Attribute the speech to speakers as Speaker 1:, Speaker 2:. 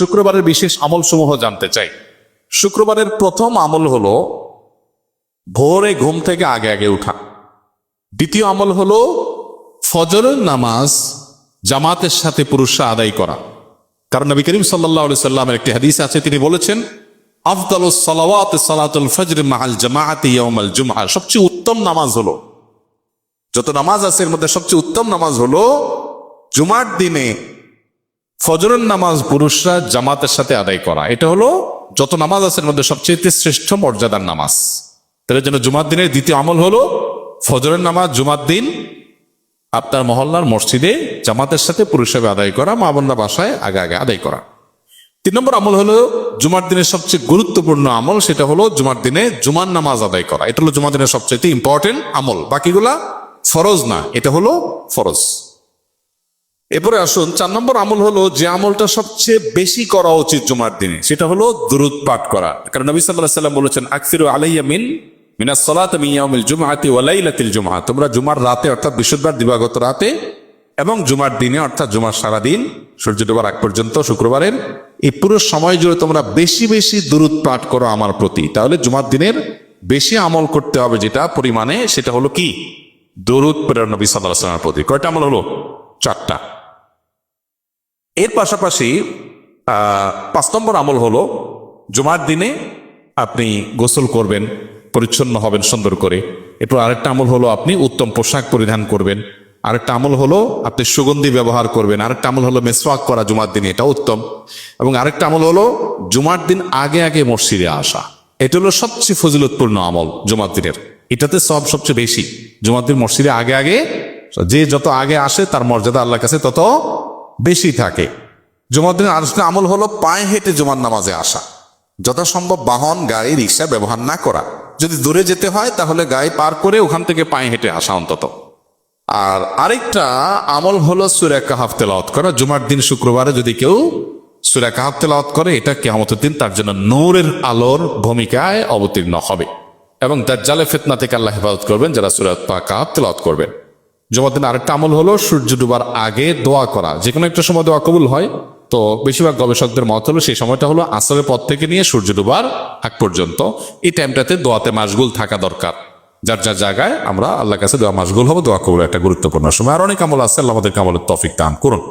Speaker 1: শুক্রবারের বিশেষ আমল সমূহ জানতে চাই। শুক্রবারের প্রথম আমল হলো ভোরে ঘুম থেকে আগে আগে উঠা। দ্বিতীয় আমল হলো ফজরের নামাজ জামাতের সাথে পুরুষরা আদায় করা। কারণ নবী করিম সাল্লাল্লাহু আলাইহি সাল্লামের একটি হাদিস আছে, তিনি বলেছেন আফদালুস সালাওয়াত সালাতুল ফজর মাআল জামাআতি ইয়াউমাল জুমআহ। সবচেয়ে উত্তম নামাজ হলো, যত নামাজ আছে এর মধ্যে সবচেয়ে উত্তম নামাজ হলো জুমার দিনে ফজরের নামাজ পুরুষরা জামাতের সাথে আদায় করা। এটা হলো যত নামাজ আছে এর মধ্যে সবচেয়ে শ্রেষ্ঠ মর্যাদার নামাজ। তার জন্য জুমার দিনের দ্বিতীয় আমল হলো ফজরের নামাজ জুমার দিন আপনার মহল্লার মসজিদে জামাতের সাথে পুরুষ হিসেবে আদায় করা, মা বোনরা বাসায় আগে আগে আদায় করা। 3 নম্বর আমল হলো জুমার দিনের সবচেয়ে গুরুত্বপূর্ণ আমল, সেটা হলো জুমার দিনে জুমার নামাজ আদায় করা। এটা হলো জুমার দিনের সবচেয়ে ইম্পর্টেন্ট আমল, বাকিগুলা ফরজ না, এটা হলো ফরজ। এরপরে আসুন 4 নম্বর আমল হলো যে আমলটা সবচেয়ে বেশি করা উচিত জুমার দিনে, সেটা হলো দুরূদ পাঠ করা। কারণ নবী সাল্লাল্লাহু আলাইহি সাল্লাম বলেছেন আকসিরু আলাইয়া মিনাস সালাতি মিন ইয়াউমিল জুমআতি ওয়া লাইলাতিল জুমআহ। তোমরা জুমার রাতে অর্থাৎ বৃহস্পতিবার দিবাগত রাতে এবং জুমার দিনে অর্থাৎ জুমার সারাদিন সূর্য ডোবার আগ পর্যন্ত শুক্রবারের এই পুরো সময় জুড়ে তোমরা বেশি বেশি দুরূদ পাঠ করো আমার প্রতি। তাহলে জুমার দিনের বেশি আমল করতে হবে যেটা পরিমাণে, সেটা হলো কি দুরূদ প্রেরণ নবী সাল্লাল্লাহু আলাইহি ওয়াসাল্লামের প্রতি। কয়টা আমল হলো? 4টা। এর পাশাপাশি 5 নম্বর আমল হলো জুমার দিনে আপনি গোসল করবেন, পরিচ্ছন্ন হবেন সুন্দর করে। এরপর আরেকটা আমল হলো আপনি উত্তম পোশাক পরিধান করবেন। আরেকটা আমল হলো আপনি সুগন্ধি ব্যবহার করবেন। আরেকটা আমল হলো মেসওয়াক করা জুমার দিনে, এটা উত্তম। এবং আরেকটা আমল হলো জুমার দিন আগে আগে মসজিদে আসা। এটা হলো সবচেয়ে ফজিলতপূর্ণ আমল জুমার দিনের, এটাতে সব সবচেয়ে বেশি। জুমার দিন মসজিদে আগে আগে, যে যত আগে আসে তার মর্যাদা আল্লাহর কাছে তত বেশি থাকে। জুমার দিনের আরেকটা আমল হলো পায়ে হেঁটে জুমার নামাজে আসা। যথাসম্ভব বাহন, গাড়ি, রিক্সা ব্যবহার না করা। যদি দূরে যেতে হয় তাহলে গাড়ি পার করে ওখান থেকে পায়ে হেঁটে আসা অন্তত। আর আরেকটা আমল হলো সূরা কাহফ তেলাওয়াত করা। জুমার দিন শুক্রবারে যদি কেউ সূরা কাহফ তেলাওয়াত করে, এটা কিয়ামতের দিন তার জন্য নূরের আলোর ভূমিকায় অবতীর্ণ হবে এবং দাজ্জালের ফিতনা থেকে আল্লাহ হেফাজত করবেন যারা সূরা কাহফ তেলাওয়াত করবেন। জুমার দিন আরেকটা আমল হলো সূর্য ডুবার আগে দোয়া করা। যে কোনো একটা সময় দোয়া কবুল হয়, তো বেশিরভাগ গবেষকদের মত হলো সেই সময়টা হলো আসরের পর থেকে নিয়ে সূর্য ডুবার আগ পর্যন্ত। এই টাইমটাতে দোয়াতে মাশগুল থাকা দরকার। যার যার জায়গায় আমরা আল্লাহর কাছে দোয়া মাশগুল হবো, দোয়া কবুল একটা গুরুত্বপূর্ণ সময়। আর অনেক আমল আছে, আল্লাহ আমাদেরকে আমলের তৌফিক দান করুন।